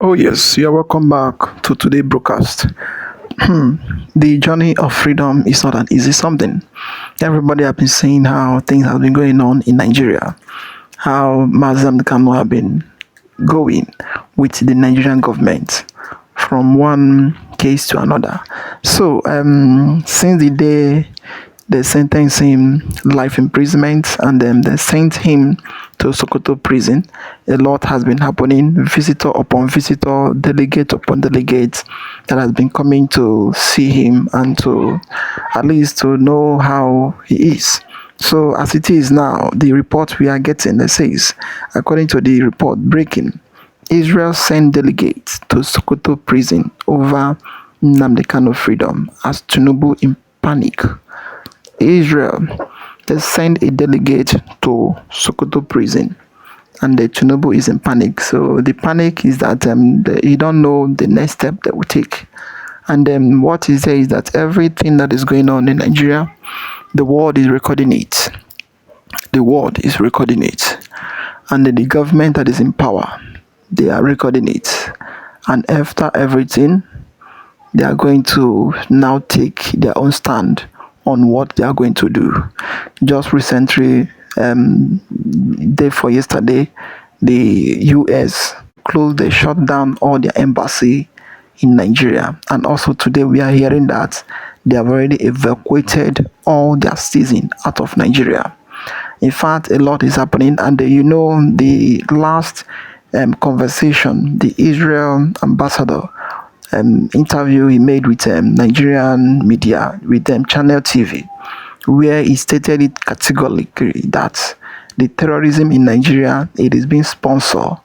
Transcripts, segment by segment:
Oh, yes, you are welcome back to today's broadcast. The journey of freedom is not an easy something. Everybody have been saying how things have been going on in Nigeria, how Nnamdi Kanu have been going with the Nigerian government from one case to another. So, since the day they sentenced him life imprisonment and then they sent him to Sokoto prison, a lot has been happening. Visitor upon visitor, delegate upon delegate that has been coming to see him and to at least to know how he is. So as it is now, the report we are getting that says, according to the report breaking, Israel sent delegates to Sokoto prison over Nnamdi Kanu freedom as Tinubu in panic. Israel, they sent a delegate to Sokoto prison and the Tinubu is in panic. So the panic is that you don't know the next step they will take. And then what he says is that everything that is going on in Nigeria, the world is recording it. The world is recording it. And then the government that is in power, they are recording it. And after everything, they are going to now take their own stand on what they are going to do. Just recently, day for yesterday, the US closed, they shut down all their embassy in Nigeria. And also today we are hearing that they have already evacuated all their citizens out of Nigeria. In fact, a lot is happening, and the last conversation, the Israel ambassador interview he made with Nigerian media, with Channel TV, where he stated it categorically that the terrorism in Nigeria, it is being sponsored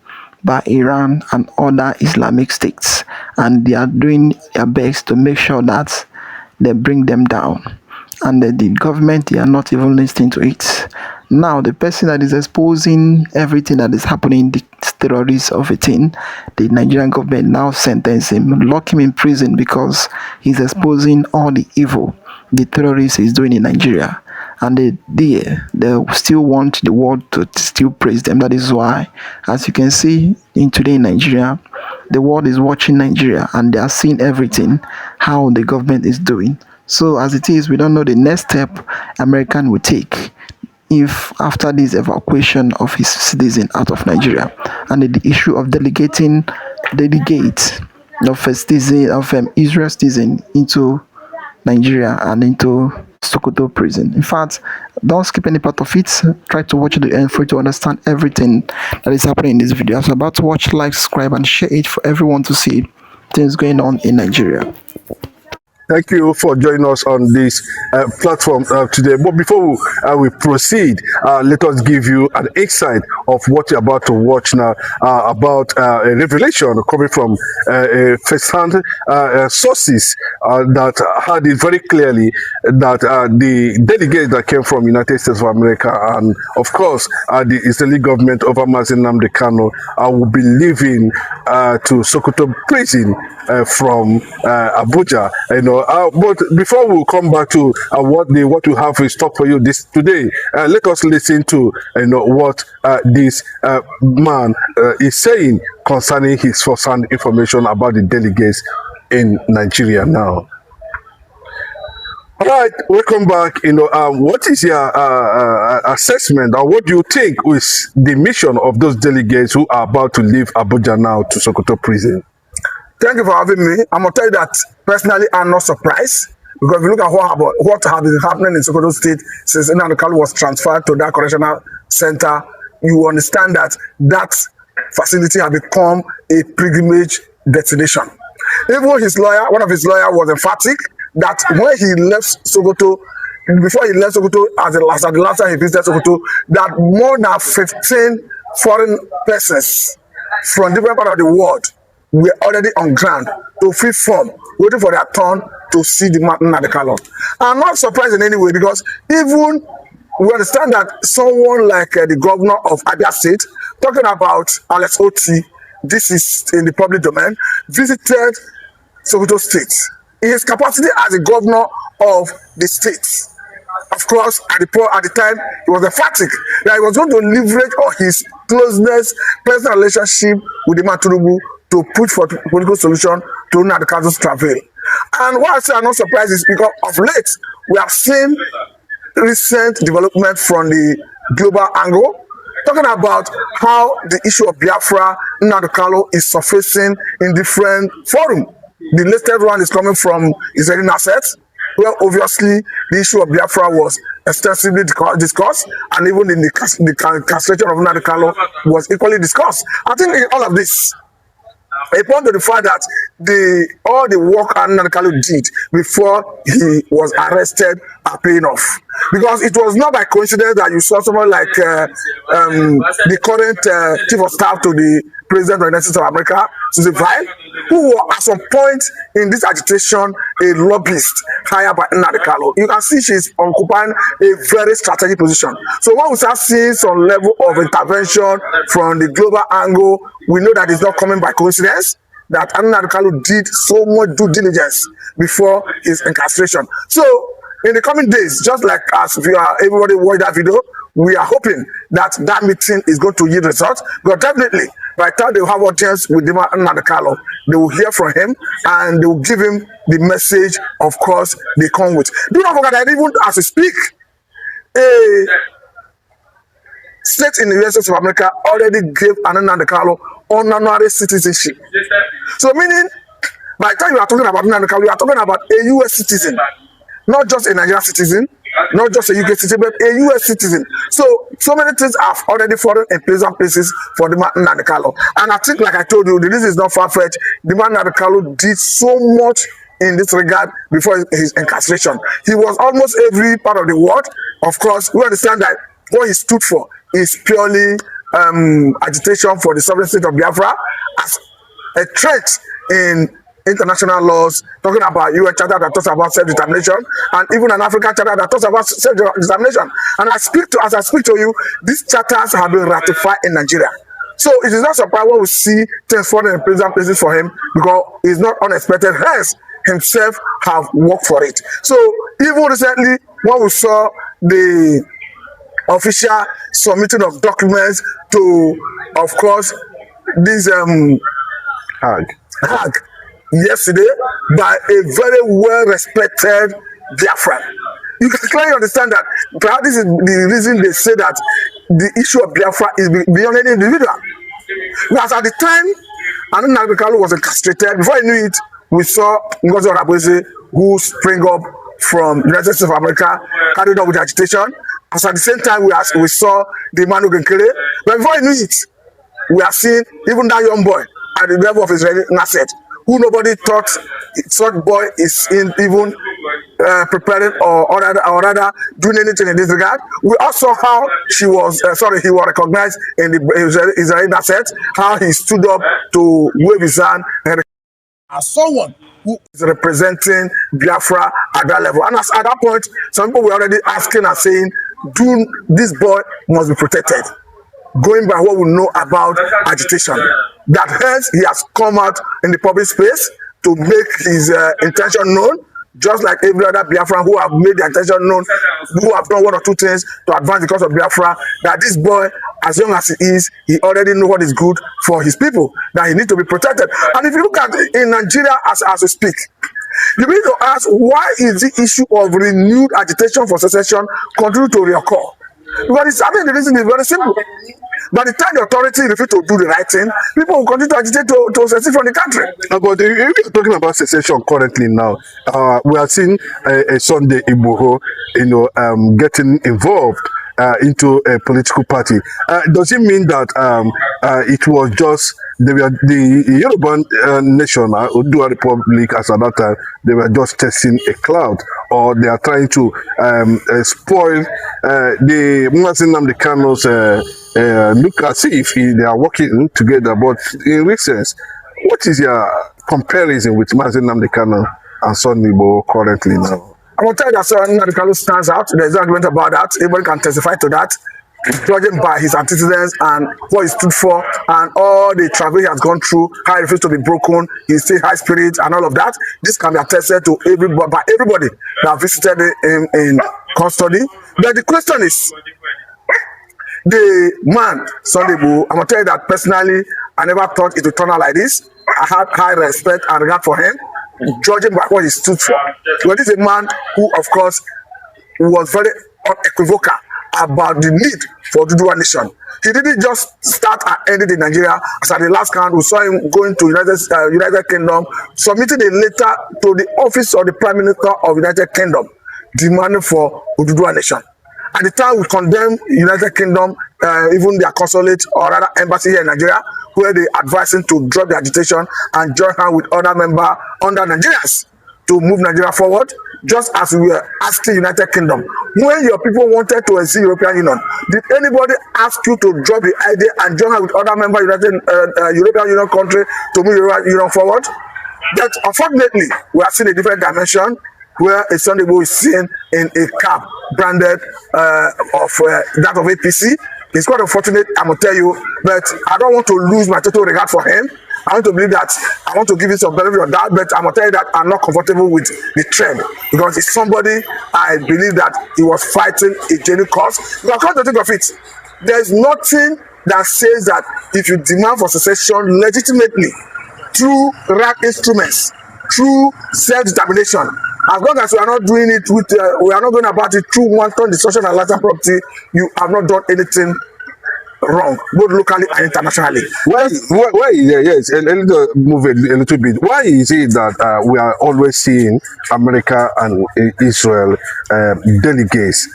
by Iran and other Islamic states, and they are doing their best to make sure that they bring them down. And the government, they are not even listening to it. Now, the person that is exposing everything that is happening, the terrorists of a thing, the Nigerian government now sentence him, lock him in prison because he's exposing all the evil the terrorists is doing in Nigeria. And they still want the world to still praise them. That is why, as you can see in today in Nigeria, the world is watching Nigeria and they are seeing everything, how the government is doing. So as it is, we don't know the next step American will take if after this evacuation of his citizen out of Nigeria, and the issue of delegates of a citizen of Israel citizen into Nigeria and into Sokoto prison. In fact, don't skip any part of it. Try to watch the end for you to understand everything that is happening in this video. As you're about to watch, like, subscribe, and share it for everyone to see things going on in Nigeria. Thank you for joining us on this platform today. But before we proceed, let us give you an insight of what you're about to watch now about a revelation coming from first-hand sources that had it very clearly that the delegates that came from United States of America and, of course, the Israeli government over Nnamdi Kanu will be leaving to Sokoto prison from Abuja. But before we come back to what we have in stock for you today, let us listen to what this man is saying concerning his first-hand information about the delegates in Nigeria now. All right, welcome back. What is your assessment, or what do you think is the mission of those delegates who are about to leave Abuja now to Sokoto prison? Thank you for having me. I'm going to tell you that personally, I'm not surprised, because if you look at what has been happening in Sokoto State since Nnamdi Kanu was transferred to that correctional center, you understand that that facility has become a pilgrimage destination. Even his lawyer, one of his lawyers, was emphatic that when he left Sokoto, before he left Sokoto, at the last time he visited Sokoto, that more than 15 foreign persons from different parts of the world were already on ground to fill form, waiting for their turn to see the Nnamdi Kanu. I'm not surprised in any way, because even we understand that someone like the governor of Abia State, talking about Alex Oti, this is in the public domain, visited Sokoto State in his capacity as a governor of the state. Of course, at the time, he was emphatic that he was going to leverage on his closeness, personal relationship with the man Tinubu to push for political solution to Nnamdi Kanu's travail. And why I say I'm not surprised is because of late we have seen recent development from the global angle, talking about how the issue of Biafra, Nnamdi Kanu, is surfacing in different forums. The latest one is coming from Israeli assets, where obviously the issue of Biafra was extensively discussed, and even in the castration of Nnamdi Kanu was equally discussed. I think in all of this, a point to the fact that all the work Nnamdi Kanu did before he was arrested are paying off. Because it was not by coincidence that you saw someone like the current chief of staff to the President of the United States of America, Susan Vile, who was at some point in this agitation a lobbyist hired by Nnamdi Kanu. You can see she's occupying a very strategic position. So when we start seeing some level of intervention from the global angle, we know that it's not coming by coincidence, that Nnamdi Kanu did so much due diligence before his incarceration. So in the coming days, just like as everybody watched that video, we are hoping that that meeting is going to yield results. But definitely, by the time they will have audience with Nnamdi Kanu, they will hear from him and they will give him the message, of course, they come with. Do not forget that even as we speak, a state in the United States of America already gave Nnamdi Kanu honorary citizenship. So meaning, by the time you are talking about Nnamdi Kanu, you are talking about a U.S. citizen, not just a Nigerian citizen, not just a UK citizen, but a US citizen. So many things have already fallen in pleasant places for the man Nnamdi Kanu. And I think, like I told you, this is not far-fetched. The man Nnamdi Kanu did so much in this regard before his incarceration. He was almost every part of the world. Of course, we understand that what he stood for is purely agitation for the sovereign state of Biafra as a threat in international laws, talking about UN Charter that talks about self-determination, and even an African Charter that talks about self-determination. And as I speak to you, these charters have been ratified in Nigeria. So it is not surprising when we see things falling in pleasant places for him, because it's not unexpected. Hence, himself have worked for it. So even recently, when we saw the official submitting of documents to, of course, this Hague yesterday by a very well-respected Biafran. You can clearly understand that perhaps this is the reason they say that the issue of Biafra is beyond any individual. Because at the time Nnamdi Kanu was incarcerated, before I knew it, we saw Ngozi Orakwe, who sprang up from the United States of America, carried on with agitation. As at the same time, we saw the man who can kill it. But before I knew it, we are seeing even that young boy at the level of Israeli asset, who nobody thought such boy is even preparing or rather doing anything in this regard. We also saw how he was recognized in the Israeli asset, how he stood up to wave his hand as someone who is representing Biafra at that level. And at that point, some people were already asking and saying, this boy must be protected, going by what we know about agitation. That hence he has come out in the public space to make his intention known, just like every other Biafran who have made their intention known, who have done one or two things to advance the cause of Biafra, that this boy, as young as he is, he already knows what is good for his people, that he needs to be protected. And if you look at in Nigeria as we speak, you need to ask, why is the issue of renewed agitation for secession continue to reoccur? Because I think the reason is very simple. By the time the authority refuse to do the right thing, people will continue to agitate to secede from the country. But if you're talking about secession currently now, we are seeing a Sunday Igboho, getting involved into a political party. Does it mean that it was just the Yoruba nation, Oduduwa Republic, as at that time, they were just testing a cloud, or they are trying to spoil the Nnamdi Kanu's look as if they are working together. But in real sense, what is your comparison with Nnamdi Kanu and Sunday Igboho currently now? I will tell you that Nnamdi Kanu stands out. There's no argument about that. Everybody can testify to that, judging by his antecedents and what he stood for and all the travel he has gone through, how he refused to be broken, he stayed high spirit and all of that. This can be attested to by everybody that visited him in custody. But the question is, the man, Sunday Igboho, I'm going to tell you that personally, I never thought it would turn out like this. I had high respect and regard for him, judging by what he stood for. Well, this is a man who, of course, was very unequivocal about the need for Oduduwa nation. He didn't just start and end it in Nigeria. As at the last count, we saw him going to United Kingdom, submitting a letter to the office of the Prime Minister of United Kingdom, demanding for Oduduwa nation. At the time, we condemned United Kingdom, even their consulate or rather embassy here in Nigeria, where they advised him to drop the agitation and join hands with other members under Nigerians to move Nigeria forward, just as we were asking United Kingdom. When your people wanted to exit European Union, did anybody ask you to drop the idea and join hands with other member European Union country to move European Union forward? But unfortunately, we are seeing a different dimension where a Sunday boy is seen in a cap branded of that of APC. It's quite unfortunate, I'm going to tell you, but I don't want to lose my total regard for him. I want to believe that I want to give you some benefit of that, but I'm going to tell you that I'm not comfortable with the trend because it's somebody I believe that he was fighting a genuine cause. Because come to think of it, there's nothing that says that if you demand for secession legitimately through right instruments, through self-determination, as long as we are not doing it with, we are not going about it through wanton destruction and latent property, you have not done anything wrong, both locally and internationally. Why yes, a little move a little bit. Why is it that we are always seeing America and Israel delegates,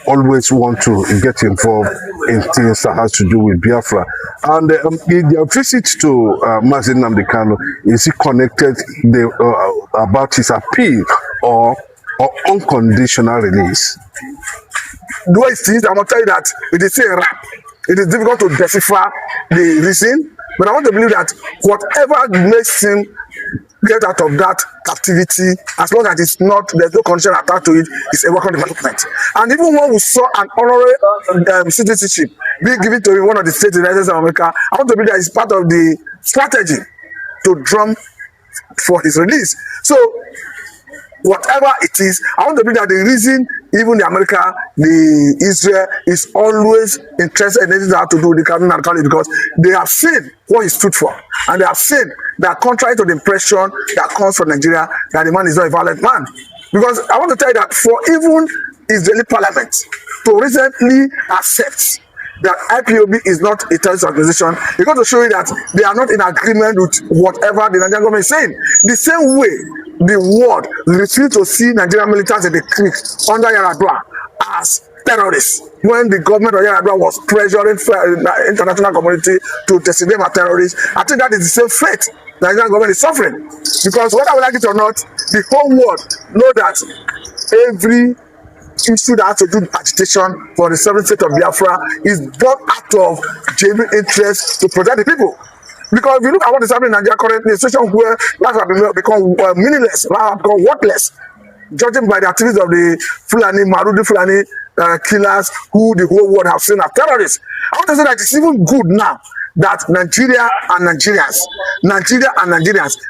always want to get involved in things that has to do with Biafra? And in their visit to Mazi Nnamdi Kanu, is he connected about his appeal or unconditional release? The way it is, I'm going to tell you that it is a rap. It is difficult to decipher the reason, but I want to believe that whatever makes him get out of that captivity, as long as it's not, there's no condition attached to it, it's a welcome development. And even when we saw an honorary citizenship being given to one of the states in the United States of America, I want to believe that it's part of the strategy to drum for his release. So, whatever it is, I want to believe that the reason even the America, the Israel is always interested in anything that has to do with the Kanu and Kanu because they have seen what he stood for. And they have seen that contrary to the impression that comes from Nigeria, that the man is not a violent man. Because I want to tell you that for even Israeli parliament to recently accept that IPOB is not a terrorist organization, it's going to show you that they are not in agreement with whatever the Nigerian government is saying. The same way the world refused to see Nigerian militants in the creek under Yar'Adua as terrorists when the government of Yar'Adua was pressuring the international community to designate them as terrorists. I think that is the same fate the Nigerian government is suffering. Because whether we like it or not, the whole world know that every issue that has to do with agitation for the seventh state of Biafra is born out of genuine interest to protect the people. Because if you look at what is happening in Nigeria currently, a situation where life has become meaningless, life has become worthless, judging by the activities of the Fulani, Marudi Fulani killers who the whole world have seen as terrorists. I want to say that it's even good now that Nigeria and Nigerians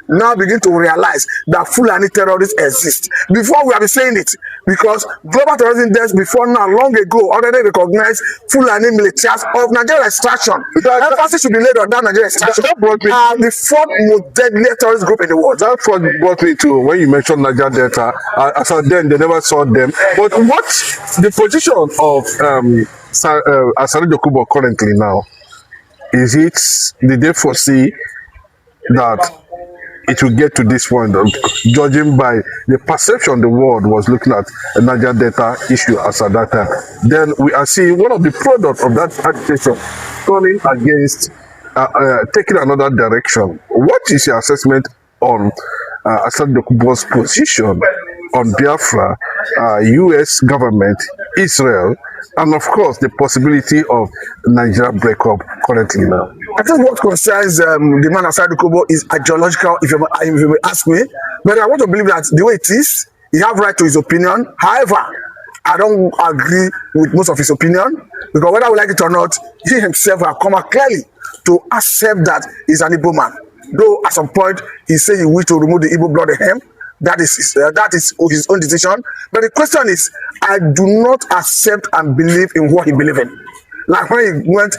now begin to realize that Fulani terrorists exist. Before we have been saying it, because global terrorism index before now, long ago, already recognized Fulani militias of Nigerian extraction. Emphasis should be laid on that Nigerian extraction. That brought me the fourth most deadly terrorist group in the world. That brought me to when you mentioned Niger Delta. As at then, they never saw them. But what's the position of Asari Dokubo currently now? Did they foresee that it will get to this point, judging by the perception the world was looking at a Niger Delta issue as at that time? Then we are seeing one of the products of that agitation turning against, taking another direction. What is your assessment on Asad Dokubo's position on Biafra, U.S. government, Israel, and of course the possibility of Nigeria breakup currently now? I think what concerns the man Asad Dokubo is ideological, if you may ask me. But I want to believe that the way it is, he has right to his opinion. However, I don't agree with most of his opinion, because whether we like it or not, he himself has come out clearly to accept that he's an Igbo man. Though at some point he said he wished to remove the Igbo blood in him. That is his own decision. But the question is, I do not accept and believe in what he believes in. Like when he went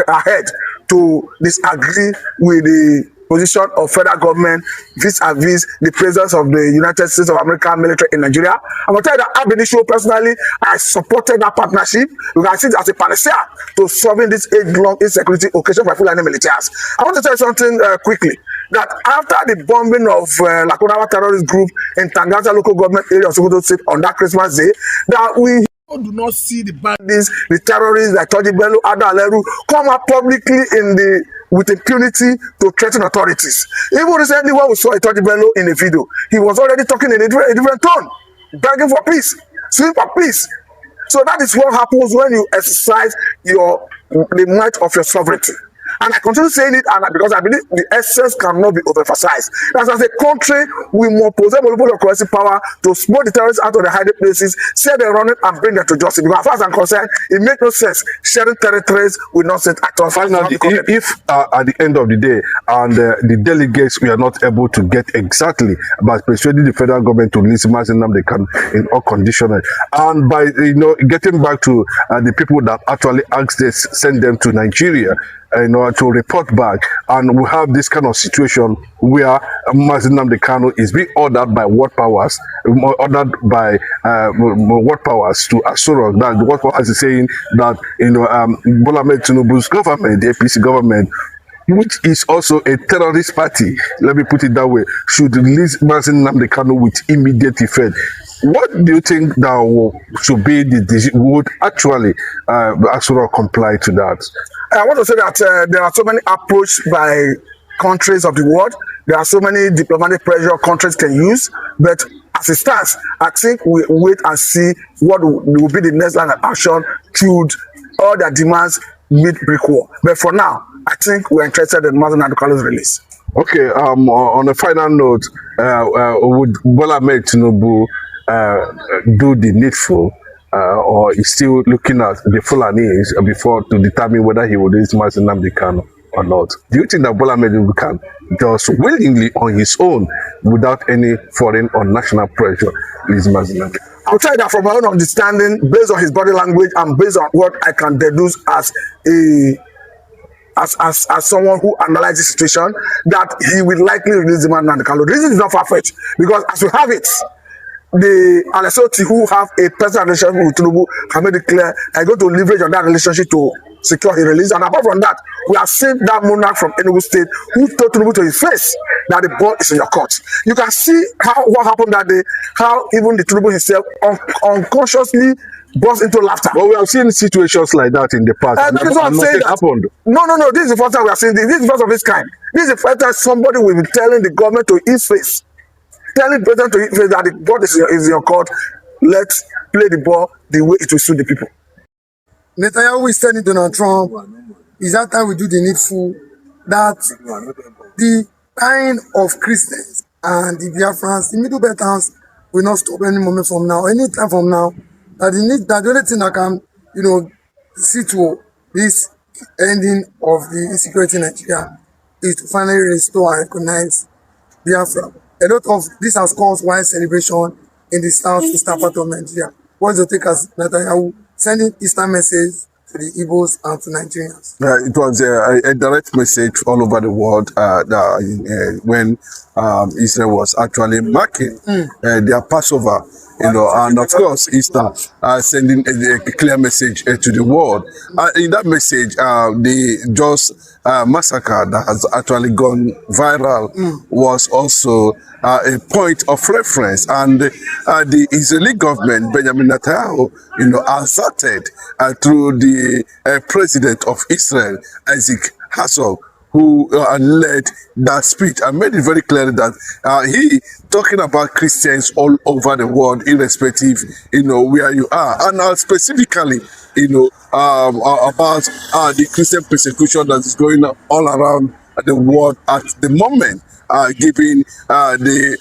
ahead to disagree with the position of federal government vis-a-vis the presence of the United States of America military in Nigeria. I'm going to tell you that ab initio personally, I supported that partnership because I see it as a panacea to solving this age-long insecurity occasion for Fulani militias. I want to tell you something quickly, that after the bombing of Lakunawa terrorist group in Tangaza local government area of Sokoto State on that Christmas day, that we do not see the bandits, the terrorists like Toji Bello, Ada Aleru come out publicly with impunity to threaten authorities. Even recently, when we saw Toji Bello in a video, he was already talking in a different tone, begging for peace, suing for peace. So that is what happens when you exercise the might of your sovereignty. And I continue saying it, and because I believe the essence cannot be overemphasized. As a country, we must possess monopoly of coercive power to smoke the terrorists out of the hiding places, set them running, and bring them to justice. Because as far as I'm concerned, it makes no sense sharing territories with nonsense at all. Finally, if at the end of the day, and the delegates we are not able to get exactly by persuading the federal government to release Nnamdi Kanu in all conditions, and by getting back to the people that actually asked this, send them to Nigeria, to report back, and we have this kind of situation where Nnamdi Kanu is being ordered by world powers, to assure us that the world powers is saying that Bola Ahmed Tinubu's government, the APC government, which is also a terrorist party, let me put it that way, should release Nnamdi Kanu with immediate effect. What do you think that should be the decision? Would actually Asura comply to that? I want to say that there are so many approaches by countries of the world. There are so many diplomatic pressure countries can use. But as it stands, I think we wait and see what will be the next line of action should all their demands meet brick wall. But for now, I think we're interested in Nnamdi Kanu's release. Okay. On a final note, would Bola Ahmed Tinubu do the needful, or is still looking at the Fulanis before to determine whether he will release Nnamdi Kanu or not? Do you think that Bola Ahmed Tinubu can just willingly on his own, without any foreign or national pressure, release Nnamdi? I'll try that from my own understanding, based on his body language and based on what I can deduce as someone who analyzes the situation, that he will likely release the Nnamdi Kanu. The reason is not far-fetched, because as we have it, the Alessoti who have a personal relationship with Tinubu have made it clear are going to leverage on that relationship to secure his release. And apart from that, we have seen that monarch from Enugu State who told Tinubu to his face that the ball is in your court. You can see what happened that day, how even the Tinubu himself unconsciously burst into laughter. But we have seen situations like that in the past. That is what I'm saying. Happened. No. This is the first time we are seeing this. This is the first of its kind. This is the first time somebody will be telling the government to his face, telling the president to his face that the ball is in your court. Let's play the ball the way it will suit the people. Netanyahu is telling Donald Trump, is that time we do the needful, that the kind of Christians and the Biafrans, the Middle Belters, will not stop any moment from now, any time from now. That the only thing that can, see to this ending of the insecurity in Nigeria is to finally restore and recognize Biafra. A lot of this has caused wide celebration in the south-eastern part of Nigeria. What is your take as Netanyahu sending Easter message to the Igbos and to Nigerians? It was a direct message all over the world when Israel was actually marking their Passover, and of course Easter, sending a clear message to the world. In that message, the just massacre that has actually gone viral was also a point of reference, and the Israeli government, Benjamin Netanyahu, asserted through the president of Israel, Isaac Herzog, who led that speech and made it very clear that he talking about Christians all over the world, irrespective, where you are, and specifically, about the Christian persecution that is going on all around the world at the moment, given the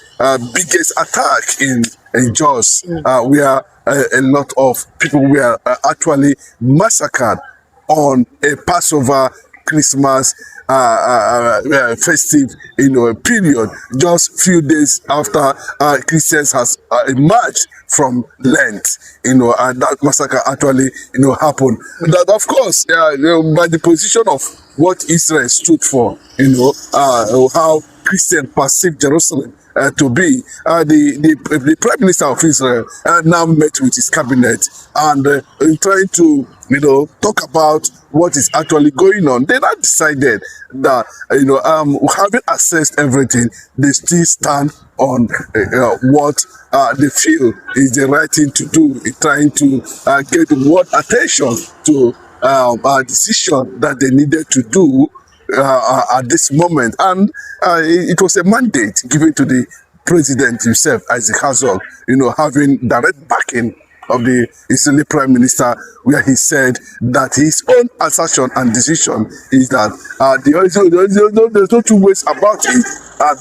biggest attack in Jos, where a lot of people were actually massacred on a Passover, Christmas festive period, just few days after Christians has emerged from Lent, and that massacre actually, happened. That, of course, by the position of what Israel stood for, how Christian perceived Jerusalem to be. The Prime Minister of Israel now met with his cabinet and trying to, talk about what is actually going on. They now decided that, having assessed everything, they still stand on what they feel is the right thing to do, in trying to get world attention to a decision that they needed to do at this moment. And it was a mandate given to the president himself, Isaac Herzog, having direct backing of the Israeli Prime Minister, where he said that his own assertion and decision is that there's no two ways about it,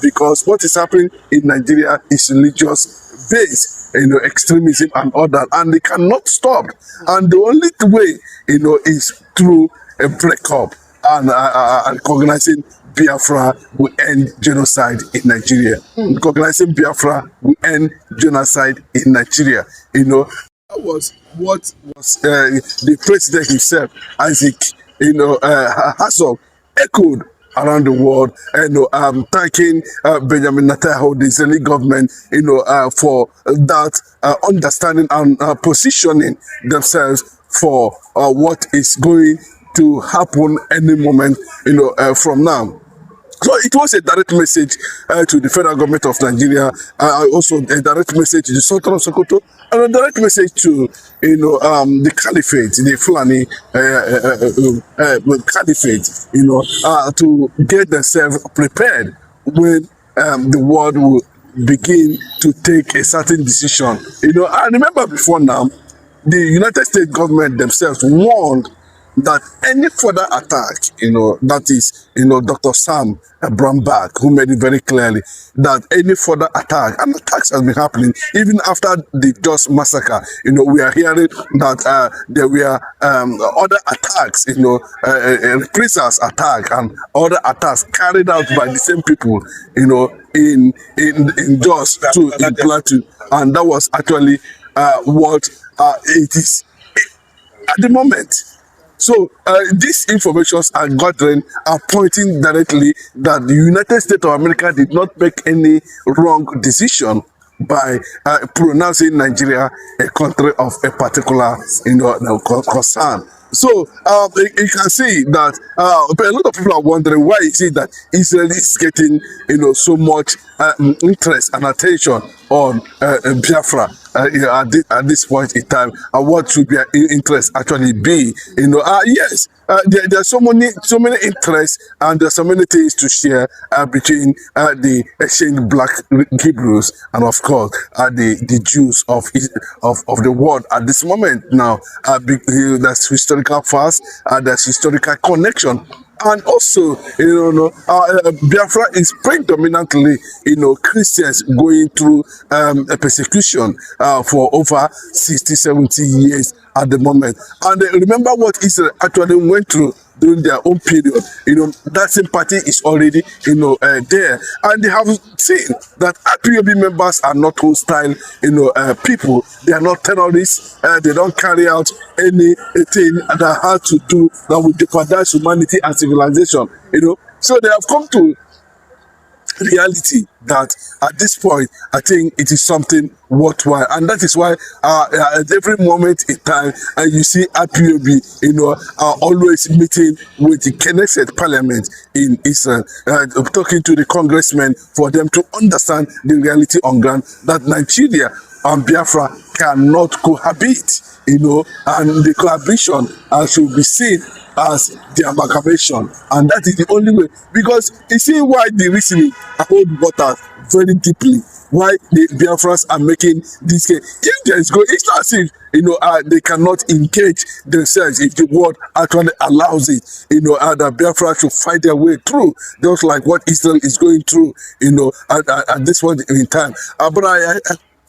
because what is happening in Nigeria is religious based, extremism and all that, and they cannot stop. And the only way, is through a breakup and recognizing Biafra will end genocide in Nigeria. Recognizing Biafra will end genocide in Nigeria. That was what was the president himself, Isaac, Herzog, echoed around the world, thanking Benjamin Netanyahu, the Israeli government, for that understanding and positioning themselves for what is going to happen any moment, from now. So it was a direct message to the federal government of Nigeria, also a direct message to the Sultan of Sokoto, and a direct message to, the caliphate, the Fulani caliphate, to get themselves prepared when the world will begin to take a certain decision. I remember before now, the United States government themselves warned that any further attack, that is, Dr. Sam Brownback, who made it very clearly that any further attack, and attacks have been happening even after the Just massacre. We are hearing that there were other attacks, reprisals attack and other attacks carried out by the same people, in Just too, in Plateau, and that was actually what it is at the moment. So these informations are gathering, are pointing directly that the United States of America did not make any wrong decision by pronouncing Nigeria a country of a particular, concern. So you can see that a lot of people are wondering why is it that Israel is getting, so much interest and attention on Biafra at this point in time, and what should their interest actually be? Yes, there are so many interests, and there's so many things to share between the ancient Black Hebrews and, of course, the Jews of the world at this moment. Now, that's historical facts, there's historical connection. And also, Biafra is predominantly, Christians going through a persecution for over 60, 70 years at the moment. And remember what Israel actually went through during their own period. That sympathy is already, there. And they have seen that IPOB members are not hostile, people. They are not terrorists. They don't carry out anything that has to do that will jeopardize humanity and civilization. So they have come to reality that at this point, I think it is something worthwhile, and that is why at every moment in time, you see IPOB, are always meeting with the Knesset Parliament in Israel, talking to the congressmen for them to understand the reality on ground that Nigeria and Biafra cannot cohabit, and the cohabitation should be seen as the amalgamation, and that is the only way. Because you see why the reasoning hold water very deeply. Why the Biafrans are making this case? If there is it's not as if they cannot engage themselves if the world actually allows it. That Biafra should find their way through, just like what Israel is going through. At this point in time. But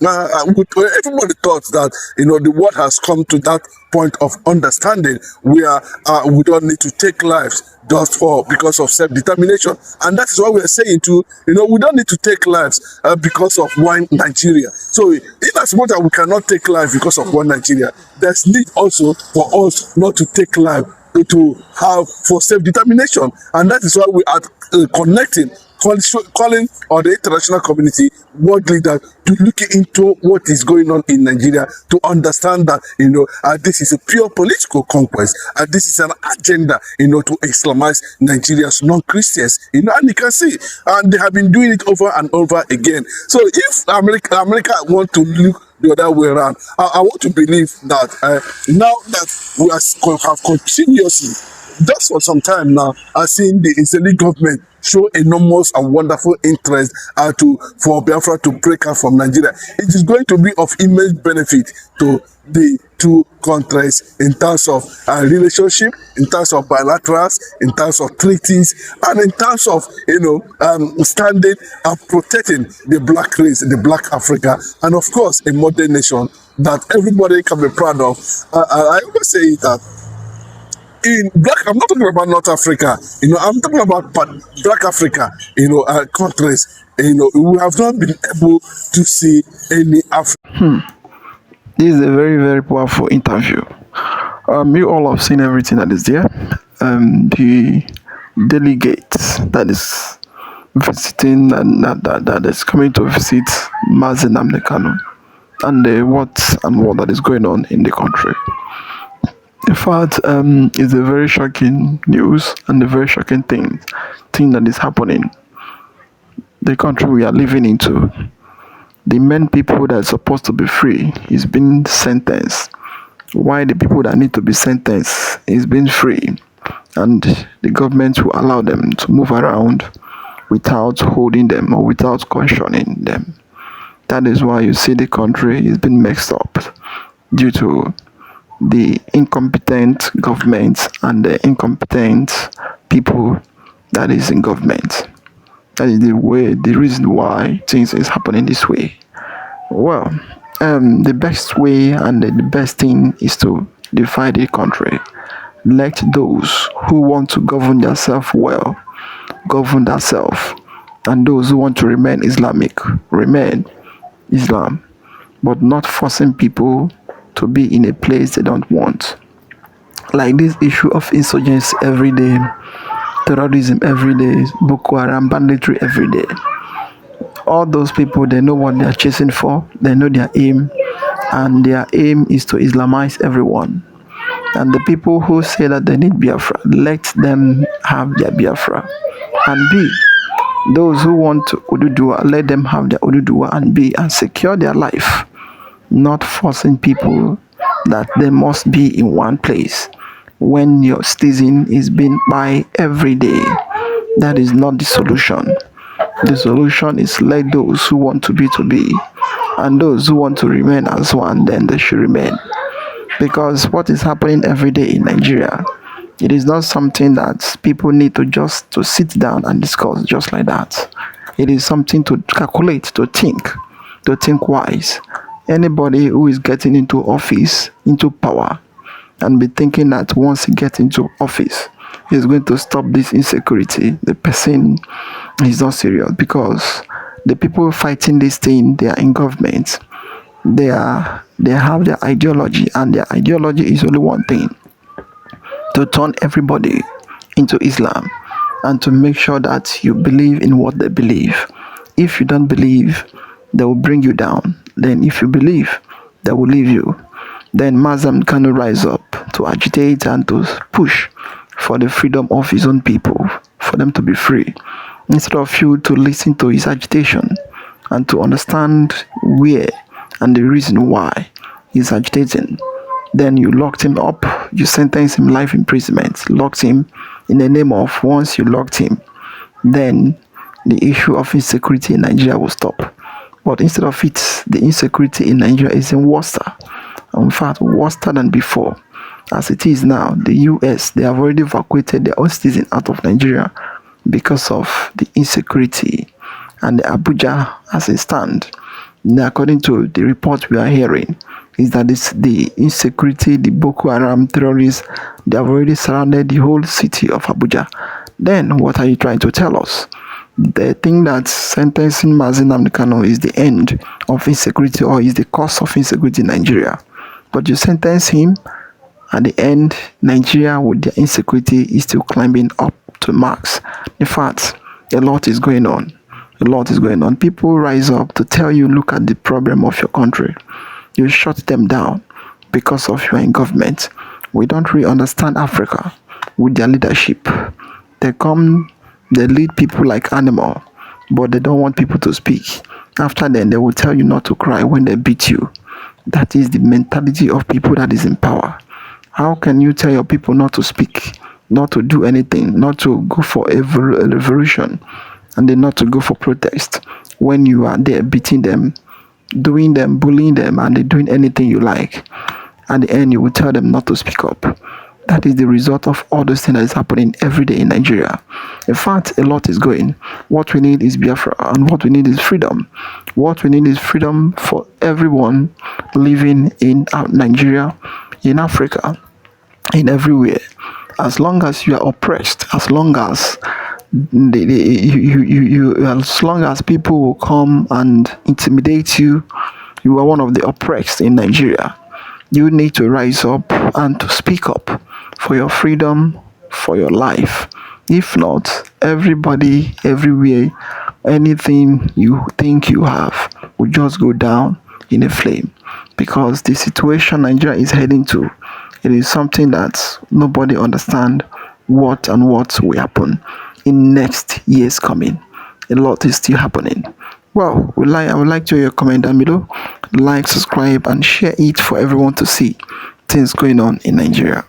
everybody thought that the world has come to that point of understanding where we don't need to take lives just because of self-determination, and that is why we are saying to we don't need to take lives because of one Nigeria. So in as much as we cannot take life because of one Nigeria, there's need also for us not to take life to have for self-determination, and that is why we are connecting, calling on the international community, world leaders, to look into what is going on in Nigeria, to understand that this is a pure political conquest, and this is an agenda to Islamize Nigeria's non-Christians, and you can see, and they have been doing it over and over again. So if America want to look the other way around, I want to believe that now that we have continuously, just for some time now, I've seen the Israeli government show enormous and wonderful interest for Biafra to break out from Nigeria. It is going to be of immense benefit to the two countries in terms of relationship, in terms of bilaterals, in terms of treaties, and in terms of standing and protecting the black race, the black Africa, and of course a modern nation that everybody can be proud of. I always say that in black, I'm not talking about North Africa, I'm talking about black Africa, countries, we have not been able to see any Africa. This is a very, very powerful interview. You all have seen everything that is there. The delegates that is visiting and that is coming to visit Nnamdi Kanu, and the what that is going on in the country. In fact, it's a very shocking news and a very shocking thing that is happening. The country we are living into, the main people that are supposed to be free is being sentenced. Why the people that need to be sentenced is being free, and the government will allow them to move around without holding them or without cautioning them. That is why you see the country is being mixed up due to the incompetent government and the incompetent people that is in government. That is the reason why things is happening this way. Well, the best way and the best thing is to divide the country. Let those who want to govern themselves well govern themselves, and those who want to remain Islamic remain Islam, but not forcing people to be in a place they don't want. Like this issue of insurgency every day, terrorism every day, Boko Haram banditry every day. All those people, they know what they are chasing for, they know their aim, and their aim is to Islamize everyone. And the people who say that they need Biafra, let them have their Biafra and be. Those who want Ududua, let them have their Ududua and be, and secure their life. Not forcing people that they must be in one place when your citizen is being by every day. That is not the solution. The solution is let those who want to be, and those who want to remain as one, then they should remain. Because what is happening every day in Nigeria, it is not something that people need to sit down and discuss just like that. It is something to calculate, to think wise. Anybody who is getting into office, into power, and be thinking that once he gets into office, he's going to stop this insecurity, the person is not serious, because the people fighting this thing, they are in government. They have their ideology, and their ideology is only one thing: to turn everybody into Islam and to make sure that you believe in what they believe. If you don't believe, they will bring you down. Then if you believe, they will leave you. Then Nnamdi Kanu rise up to agitate and to push for the freedom of his own people, for them to be free. Instead of you to listen to his agitation and to understand where and the reason why he's agitating, then you locked him up, you sentenced him life imprisonment, locked him in the name of, once you locked him, then the issue of insecurity in Nigeria will stop. But instead of it, the insecurity in Nigeria is in worse. In fact, worse than before. As it is now, the US, they have already evacuated their own citizens out of Nigeria because of the insecurity. And the Abuja, as it stands, According to the report we are hearing, is that it's the insecurity, the Boko Haram terrorists, they have already surrounded the whole city of Abuja. Then what are you trying to tell us? They think that sentencing Nnamdi Kanu is the end of insecurity or is the cause of insecurity in Nigeria. But you sentence him, at the end, Nigeria with their insecurity is still climbing up to max. In fact, a lot is going on. A lot is going on. People rise up to tell you, look at the problem of your country. You shut them down because of you are in government. We don't really understand Africa with their leadership. They come, they lead people like animal, but they don't want people to speak. After then, they will tell you not to cry when they beat you. That is the mentality of people that is in power. How can you tell your people not to speak, not to do anything, not to go for a revolution, and then not to go for protest when you are there beating them, doing them, bullying them, and they're doing anything you like? At the end, you will tell them not to speak up. That is the result of all those things that is happening every day in Nigeria. In fact, a lot is going. What we need is Biafra, and what we need is freedom. What we need is freedom for everyone living in Nigeria, in Africa, in everywhere. As long as you are oppressed, as long as as long as people will come and intimidate you, you are one of the oppressed in Nigeria. You need to rise up and to speak up for your freedom, for your life. If not, everybody, everywhere, anything you think you have will just go down in a flame. Because the situation Nigeria is heading to, it is something that nobody understands what will happen in next years coming. A lot is still happening. Well, I would like to hear your comment down below. Like, subscribe, and share it for everyone to see things going on in Nigeria.